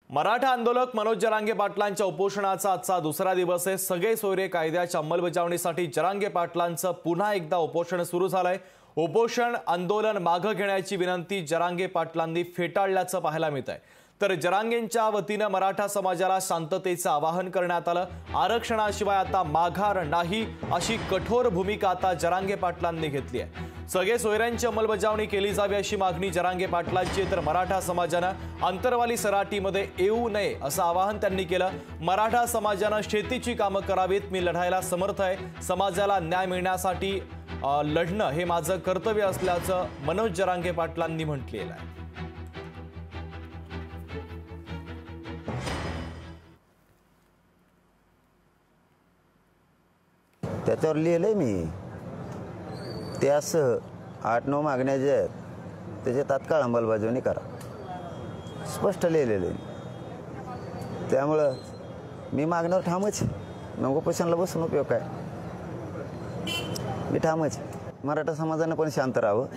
मराठा आंदोलक मनोज जरांगे पाटलांच्या उपोषणाचा आजचा दुसरा दिवस आहे। सगळे सोयरे कायद्याच्या अंमलबजावणीसाठी जरांगे पाटलांचं पुन्हा एकदा उपोषण सुरू झालंय। उपोषण आंदोलन मागे घेण्याची विनंती जरांगे पाटलांनी फेटाळल्याचं पाहायला मिळतंय। तर जरांगेंच्या वतीने मराठा समाजाला शांततेचं आवाहन करण्यात आलं। आरक्षणाशिवाय आता माघार नाही अशी कठोर भूमिका आता जरांगे पाटलांनी घेतली आहे। सगळे सोयऱ्यांची अंमलबजावणी केली जावी अशी मागणी जरांगे पाटलांची। तर मराठा समाजानं अंतरवाली सराटीमध्ये येऊ नये असं आवाहन त्यांनी केलं। मराठा समाजानं शेतीची कामं करावीत, मी लढायला समर्थ आहे। समाजाला न्याय मिळण्यासाठी लढणं हे माझं कर्तव्य असल्याचं मनोज जरांगे पाटलांनी म्हटलेलं आहे। त्याच्यावर लिहिलंय मी ते असं 8-9 मागण्या ज्या आहेत त्याची तात्काळ अंमलबजावणी करा, स्पष्ट लिहिलेलं आहे। त्यामुळं मी मागण्यावर ठामच, नको उपोषणाला बसून उपयोग काय, मी ठामच। मराठा समाजानं पण शांत राहावं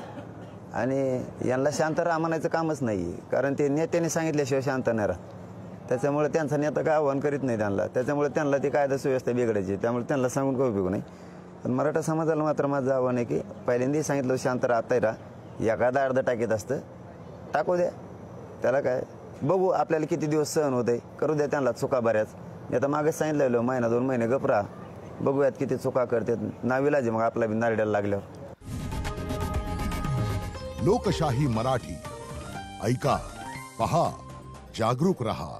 आणि यांना शांत राहा म्हणायचं कामच नाही, कारण ते नेत्याने सांगितल्याशिवाय शांत नाही राहत। त्याच्यामुळे त्यांचा नेता काय आव्हान करीत नाही त्यांना, त्याच्यामुळे त्यांना ती कायदा सुव्यवस्था बिघडायची, त्यामुळे त्यांना सांगून काही उपयोग नाही। पण मराठा समाजाला मात्र माझं आव्हान आहे की पहिल्यांदाही सांगितलं शांत राहताय राहा, एखादा अर्ध टाकीत असतं टाकू द्या, त्याला काय बघू आपल्याला किती दिवस सहन होते, करू द्या त्यांना चुका बऱ्याच। मी आता मागेच सांगितलेलं महिना 2 महिने गप राहा, बघूयात किती चुका करतात, नाविलाज मग आपला नारड्याला लागल्यावर। लोकशाही मराठी ऐका, पहा, जागरूक रहा।